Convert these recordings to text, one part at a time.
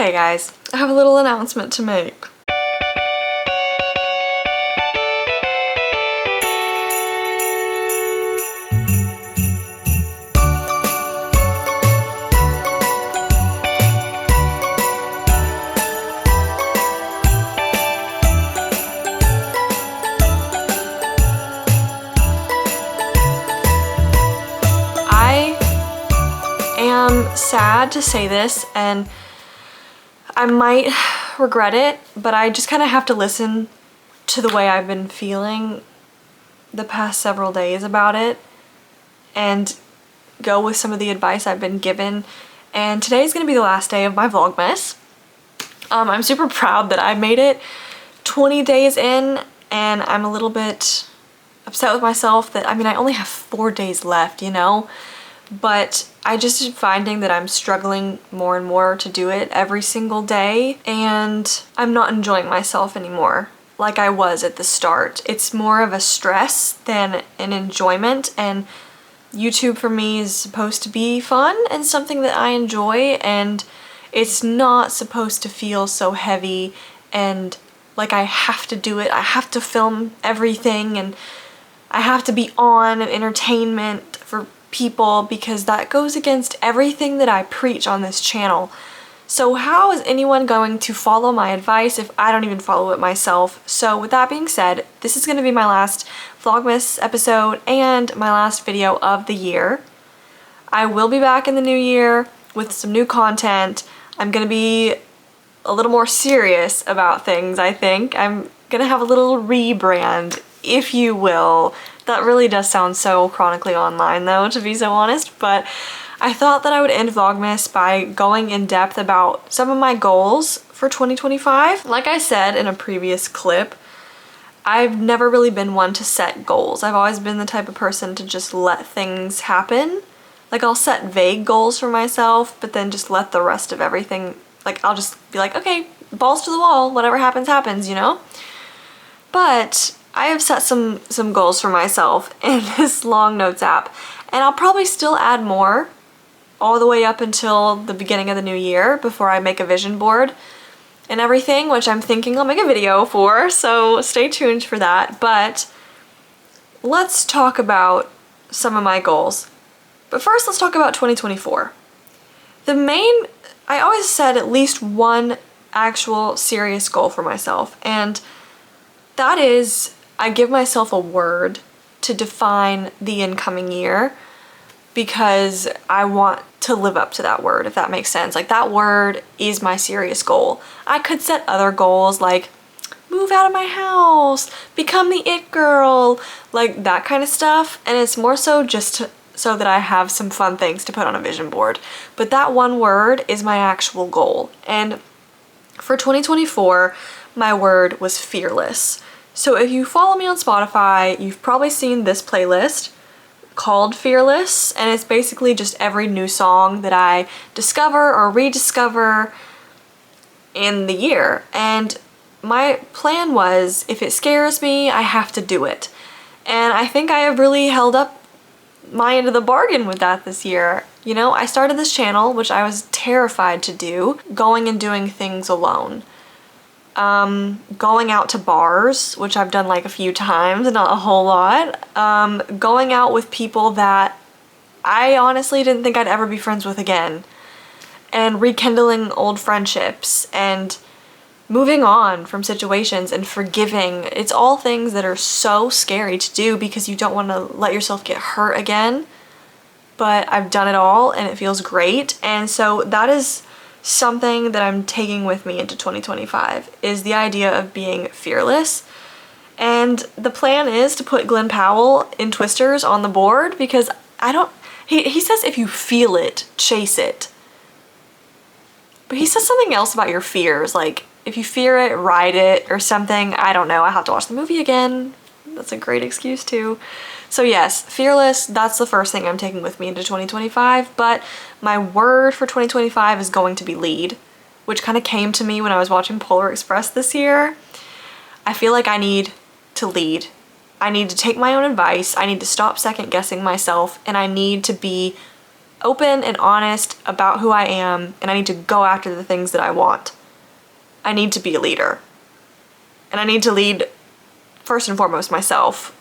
Okay guys, I have a little announcement to make. I'm sad to say this, and I might regret it, but I just kind of have to listen to the way I've been feeling the past several days about it and go with some of the advice I've been given. And today's gonna be the last day of my Vlogmas. I'm super proud that I made it 20 days in, and I'm a little bit upset with myself that, I mean, I only have 4 days left, you know? But I just am finding that I'm struggling more and more to do it every single day, and I'm not enjoying myself anymore like I was at the start. It's more of a stress than an enjoyment, and YouTube for me is supposed to be fun and something that I enjoy, and it's not supposed to feel so heavy and like I have to do it. I have to film everything and I have to be on and entertainment for people, because that goes against everything that I preach on this channel. So how is anyone going to follow my advice if I don't even follow it myself? So with that being said, this is going to be my last Vlogmas episode and my last video of the year. I will be back in the new year with some new content. I'm going to be a little more serious about things, I think. I'm going to have a little rebrand, if you will. That really does sound so chronically online though, to be so honest, but I thought that I would end Vlogmas by going in depth about some of my goals for 2025. Like I said in a previous clip, I've never really been one to set goals. I've always been the type of person to just let things happen. Like, I'll set vague goals for myself, but then just let the rest of everything, like, I'll just be like, okay, balls to the wall, whatever happens, happens, you know? But I have set some goals for myself in this long notes app, and I'll probably still add more all the way up until the beginning of the new year before I make a vision board and everything, which I'm thinking I'll make a video for, so stay tuned for that. But let's talk about some of my goals. But first, let's talk about 2024. I always set at least one actual serious goal for myself, and that is, I give myself a word to define the incoming year, because I want to live up to that word, if that makes sense. Like, that word is my serious goal. I could set other goals like move out of my house, become the it girl, like that kind of stuff, and it's more so just so that I have some fun things to put on a vision board. But that one word is my actual goal, and for 2024, my word was fearless. So if you follow me on Spotify, you've probably seen this playlist called Fearless, and it's basically just every new song that I discover or rediscover in the year. And my plan was, if it scares me, I have to do it. And I think I have really held up my end of the bargain with that this year. You know, I started this channel, which I was terrified to do, going and doing things alone. Going out to bars, which I've done like a few times, not a whole lot. Going out with people that I honestly didn't think I'd ever be friends with again. And rekindling old friendships and moving on from situations and forgiving. It's all things that are so scary to do because you don't want to let yourself get hurt again. But I've done it all and it feels great. And so that is something that I'm taking with me into 2025, is the idea of being fearless. And the plan is to put Glenn Powell in Twisters on the board, because he says if you feel it, chase it. But he says something else about your fears, like if you fear it, ride it or something. I don't know, I have to watch the movie again. That's a great excuse too. So yes, fearless, that's the first thing I'm taking with me into 2025, but my word for 2025 is going to be lead, which kind of came to me when I was watching Polar Express this year. I feel like I need to lead. I need to take my own advice, I need to stop second guessing myself, and I need to be open and honest about who I am, and I need to go after the things that I want. I need to be a leader. And I need to lead, first and foremost, myself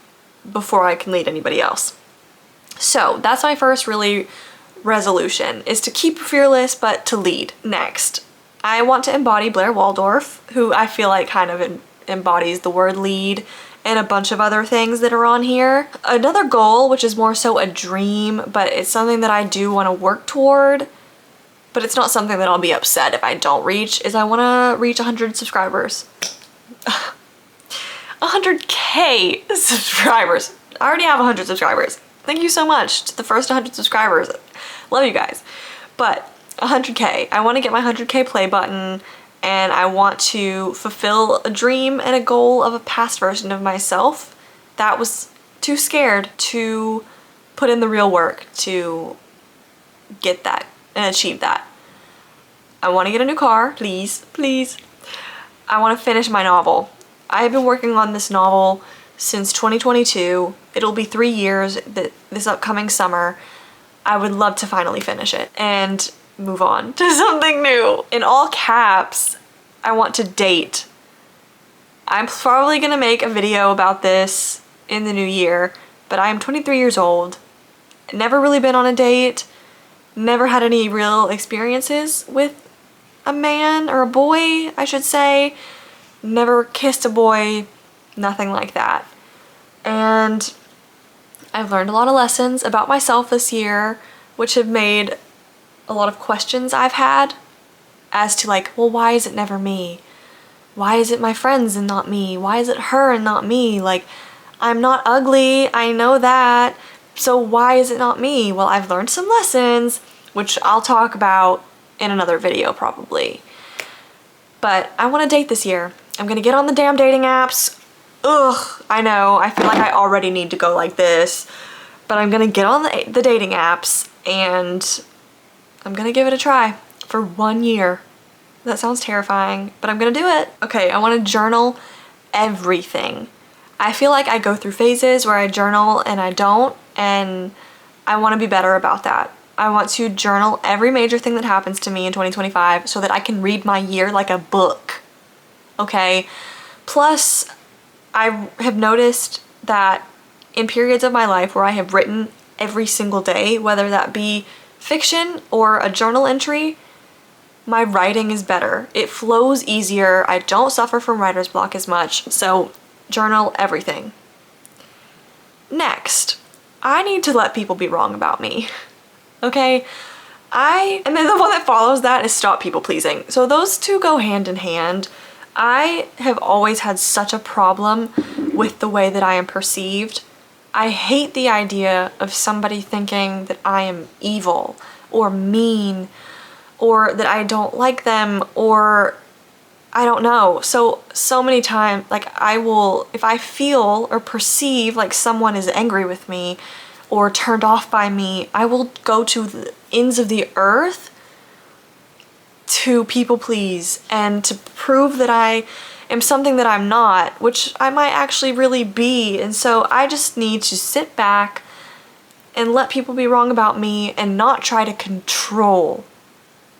before I can lead anybody else. So that's my first really resolution, is to keep fearless but to lead. Next, I want to embody Blair Waldorf, who I feel like kind of embodies the word lead, and a bunch of other things that are on here. Another goal, which is more so a dream, but it's something that I do want to work toward, but it's not something that I'll be upset if I don't reach, is I want to reach 100 subscribers. 100K subscribers. I already have 100 subscribers. Thank you so much to the first 100 subscribers. Love you guys. But 100K. I want to get my 100K play button, and I want to fulfill a dream and a goal of a past version of myself that was too scared to put in the real work to get that and achieve that. I want to get a new car, please, please. I want to finish my novel. I've been working on this novel since 2022. It'll be 3 years this upcoming summer. I would love to finally finish it and move on to something new. In all caps, I want to date. I'm probably gonna make a video about this in the new year, but I am 23 years old, never really been on a date, never had any real experiences with a man, or a boy, I should say. Never kissed a boy, nothing like that. And I've learned a lot of lessons about myself this year, which have made a lot of questions I've had as to like, well, why is it never me? Why is it my friends and not me? Why is it her and not me? Like, I'm not ugly, I know that, so why is it not me? Well, I've learned some lessons, which I'll talk about in another video probably. But I want to date this year. I'm gonna get on the damn dating apps. Ugh, I know, I feel like I already need to go like this, but I'm gonna get on the dating apps and I'm gonna give it a try for 1 year. That sounds terrifying, but I'm gonna do it. Okay, I wanna journal everything. I feel like I go through phases where I journal and I don't, and I wanna be better about that. I want to journal every major thing that happens to me in 2025 so that I can read my year like a book, okay? Plus, I have noticed that in periods of my life where I have written every single day, whether that be fiction or a journal entry, my writing is better. It flows easier. I don't suffer from writer's block as much. So journal everything. Next, I need to let people be wrong about me. Okay? And then the one that follows that is stop people pleasing. So those two go hand in hand. I have always had such a problem with the way that I am perceived. I hate the idea of somebody thinking that I am evil or mean or that I don't like them, or I don't know. So many times, like, I will, if I feel or perceive like someone is angry with me or turned off by me, I will go to the ends of the earth to people please and to prove that I am something that I'm not, which I might actually really be. And so I just need to sit back and let people be wrong about me and not try to control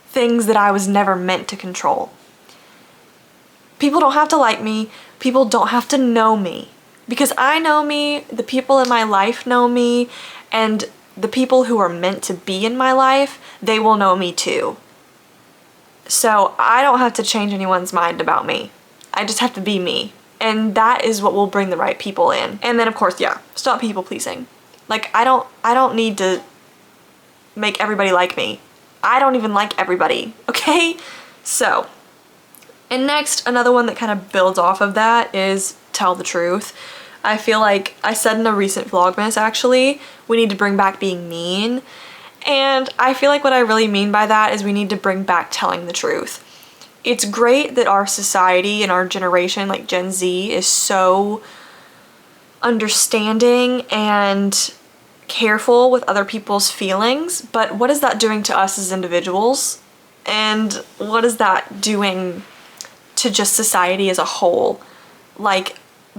things that I was never meant to control. People don't have to like me. People don't have to know me. Because I know me, the people in my life know me, and the people who are meant to be in my life, they will know me too. So I don't have to change anyone's mind about me. I just have to be me. And that is what will bring the right people in. And then of course, yeah, stop people pleasing. Like, I don't need to make everybody like me. I don't even like everybody, okay? So, and next, another one that kind of builds off of that is tell the truth. I feel like I said in a recent Vlogmas, actually, we need to bring back being mean. And I feel like what I really mean by that is we need to bring back telling the truth. It's great that our society and our generation, like Gen Z, is so understanding and careful with other people's feelings, but what is that doing to us as individuals? And what is that doing to just society as a whole? Like,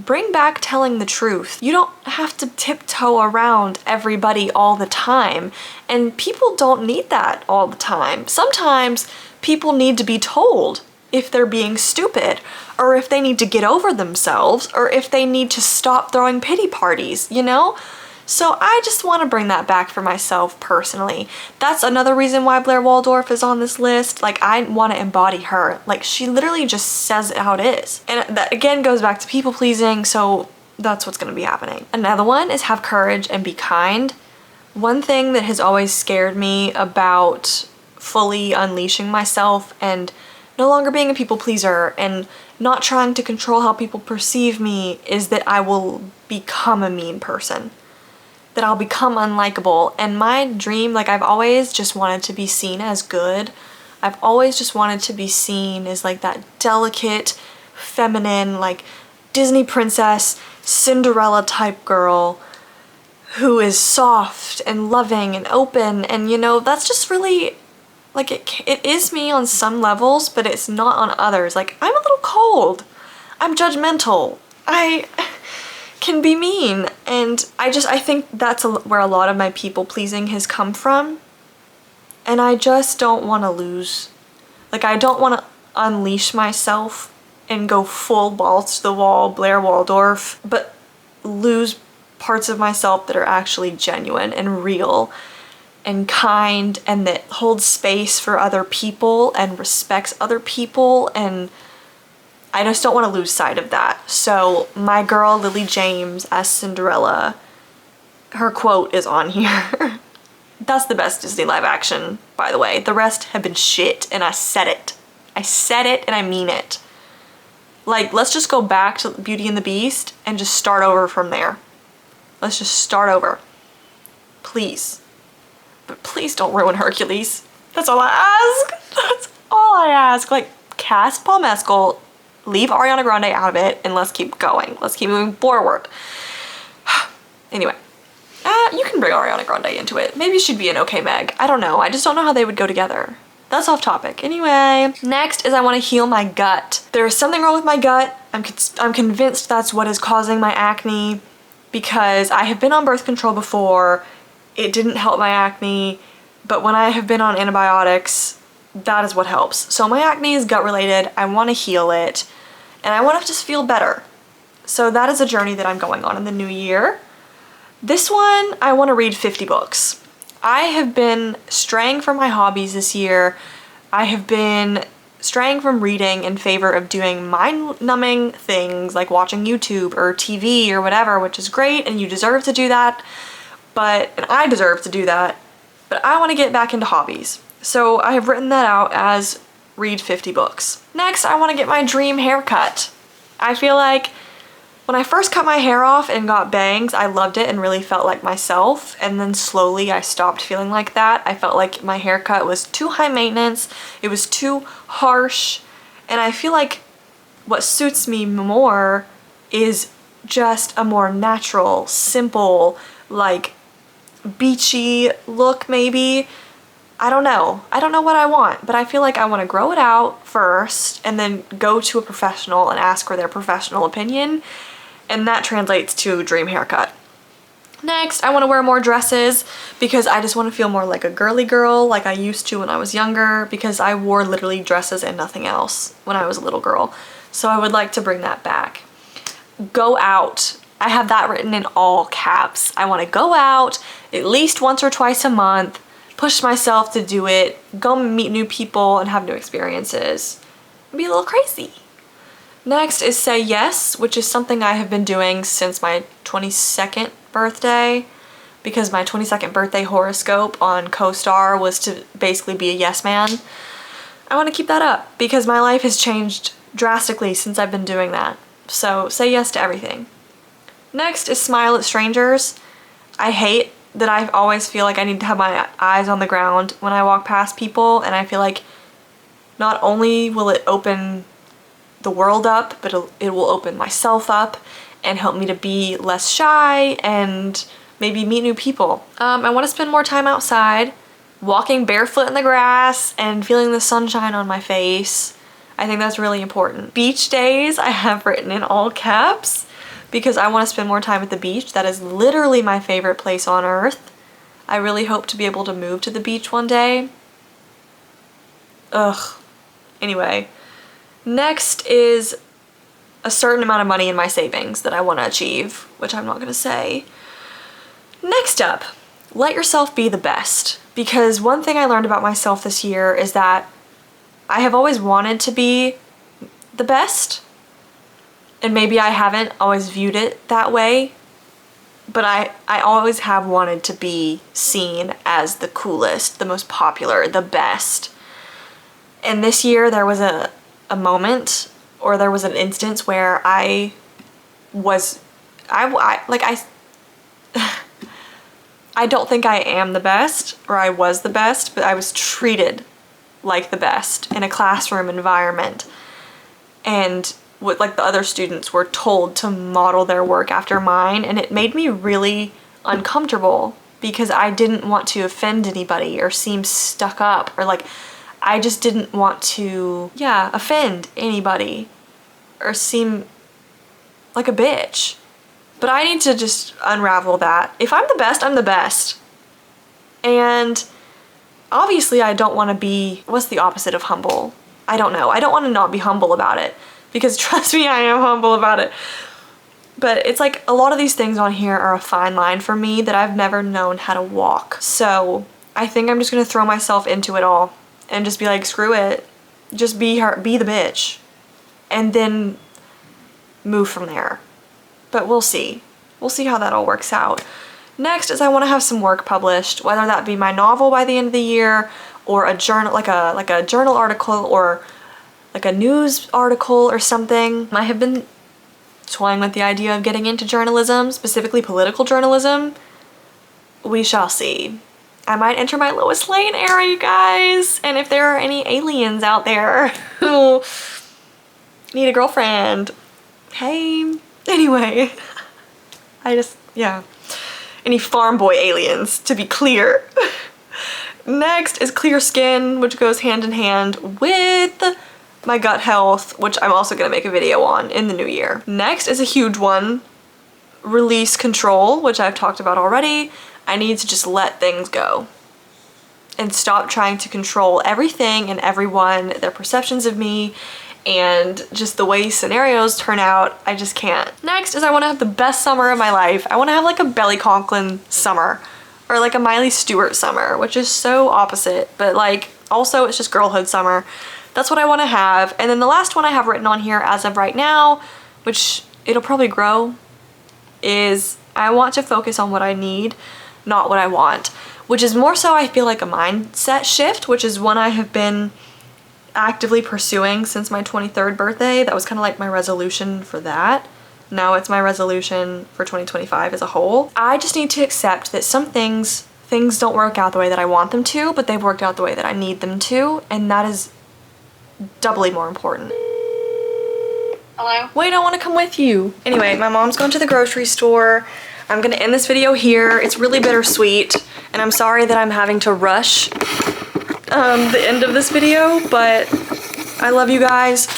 bring back telling the truth. You don't have to tiptoe around everybody all the time, and people don't need that all the time. Sometimes people need to be told if they're being stupid, or if they need to get over themselves, or if they need to stop throwing pity parties, you know? So I just want to bring that back for myself personally. That's another reason why Blair Waldorf is on this list. Like, I want to embody her. Like, she literally just says it how it is. And that again goes back to people pleasing, so that's what's going to be happening. Another one is have courage and be kind. One thing that has always scared me about fully unleashing myself and no longer being a people pleaser and not trying to control how people perceive me is that I will become a mean person. That I'll become unlikable. And my dream, like, I've always just wanted to be seen as good. I've always just wanted to be seen as like that delicate, feminine, like Disney princess, Cinderella type girl who is soft and loving and open. And you know, that's just really, like, it is me on some levels, but it's not on others. Like, I'm a little cold. I'm judgmental. I can be mean, and I think that's where a lot of my people pleasing has come from, and I just don't want to lose. Like, I don't want to unleash myself and go full balls to the wall Blair Waldorf, but lose parts of myself that are actually genuine and real and kind and that holds space for other people and respects other people, and I just don't want to lose sight of that. So my girl Lily James as Cinderella, her quote is on here. That's the best Disney live action, by the way. The rest have been shit, and I said it. I said it and I mean it. Like, let's just go back to Beauty and the Beast and just start over from there. Let's just start over. Please. But please don't ruin Hercules. That's all I ask. That's all I ask. Like, cast Paul Mescal, leave Ariana Grande out of it, and let's keep going. Let's keep moving forward. Anyway, you can bring Ariana Grande into it. Maybe she'd be an okay Meg. I don't know. I just don't know how they would go together. That's off topic. Anyway, next is I want to heal my gut. There is something wrong with my gut. I'm convinced that's what is causing my acne, because I have been on birth control before. It didn't help my acne, but when I have been on antibiotics, that is what helps. So my acne is gut related. I want to heal it, and I want to just feel better. So that is a journey that I'm going on in the new year. This one, I want to read 50 books. I have been straying from my hobbies this year. I have been straying from reading in favor of doing mind-numbing things like watching YouTube or TV or whatever, which is great, and you deserve to do that. And I deserve to do that, but I want to get back into hobbies. So I have written that out as read 50 books. Next, I want to get my dream haircut. I feel like when I first cut my hair off and got bangs, I loved it and really felt like myself. And then slowly I stopped feeling like that. I felt like my haircut was too high maintenance. It was too harsh. And I feel like what suits me more is just a more natural, simple, like beachy look maybe. I don't know. I don't know what I want, but I feel like I want to grow it out first and then go to a professional and ask for their professional opinion, and that translates to dream haircut. Next, I want to wear more dresses because I just want to feel more like a girly girl like I used to when I was younger, because I wore literally dresses and nothing else when I was a little girl. So I would like to bring that back. Go out. I have that written in all caps. I want to go out at least once or twice a month, push myself to do it, go meet new people and have new experiences, be a little crazy. Next is say yes, which is something I have been doing since my 22nd birthday, because my 22nd birthday horoscope on CoStar was to basically be a yes man. I want to keep that up because my life has changed drastically since I've been doing that. So say yes to everything. Next is smile at strangers. I hate that I always feel like I need to have my eyes on the ground when I walk past people, and I feel like not only will it open the world up, but it will open myself up and help me to be less shy and maybe meet new people. I want to spend more time outside, walking barefoot in the grass and feeling the sunshine on my face. I think that's really important. Beach days I have written in all caps. because I want to spend more time at the beach. That is literally my favorite place on earth. I really hope to be able to move to the beach one day. Ugh. Anyway, next is a certain amount of money in my savings that I want to achieve, which I'm not going to say. Next up, let yourself be the best. Because one thing I learned about myself this year is that I have always wanted to be the best. And maybe I haven't always viewed it that way. But I always have wanted to be seen as the coolest, the most popular, the best. And this year there was a moment, or there was an instance where I don't think I am the best, or I was the best, but I was treated like the best in a classroom environment. And like the other students were told to model their work after mine, and it made me really uncomfortable because I didn't want to offend anybody or seem stuck up, or like I just didn't want to, offend anybody or seem like a bitch. But I need to just unravel that. If I'm the best, I'm the best. And obviously I don't want to be, what's the opposite of humble? I don't know. I don't want to not be humble about it, because trust me, I am humble about it. But it's like a lot of these things on here are a fine line for me that I've never known how to walk. So I think I'm just gonna throw myself into it all and just be like, screw it. Just be her, be the bitch. And then move from there. But we'll see. We'll see how that all works out. Next is I want to have some work published, whether that be my novel by the end of the year, or a journal, like a journal article, or like a news article or something. I have been toying with the idea of getting into journalism, specifically political journalism. We shall see. I might enter my Lois Lane era, you guys. And if there are any aliens out there who need a girlfriend, hey. Anyway, any farm boy aliens, to be clear. Next is clear skin, which goes hand in hand with my gut health, which I'm also gonna make a video on in the new year. Next is a huge one, release control, which I've talked about already. I need to just let things go and stop trying to control everything and everyone, their perceptions of me, and just the way scenarios turn out. I just can't. Next is I want to have the best summer of my life. I want to have like a Belly Conklin summer, or like a Miley Stewart summer, which is so opposite, but like also it's just girlhood summer. That's what I want to have. And then the last one I have written on here as of right now, which it'll probably grow, is I want to focus on what I need, not what I want, which is more so I feel like a mindset shift, which is one I have been actively pursuing since my 23rd birthday. That was kind of like my resolution for that. Now it's my resolution for 2025 as a whole. I just need to accept that some things don't work out the way that I want them to, but they've worked out the way that I need them to, and that is doubly more important. Hello? Wait, I want to come with you. Anyway, my mom's going to the grocery store. I'm gonna end this video here. It's really bittersweet, and I'm sorry that I'm having to rush the end of this video, but I love you guys.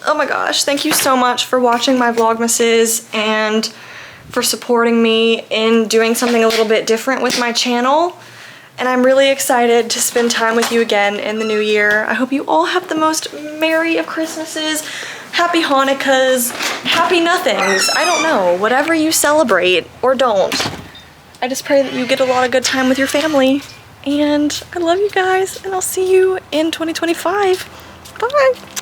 Oh my gosh, thank you so much for watching my Vlogmases and for supporting me in doing something a little bit different with my channel. And I'm really excited to spend time with you again in the new year. I hope you all have the most merry of Christmases, happy Hanukkahs, happy nothings. I don't know, whatever you celebrate or don't. I just pray that you get a lot of good time with your family. And I love you guys, and I'll see you in 2025. Bye.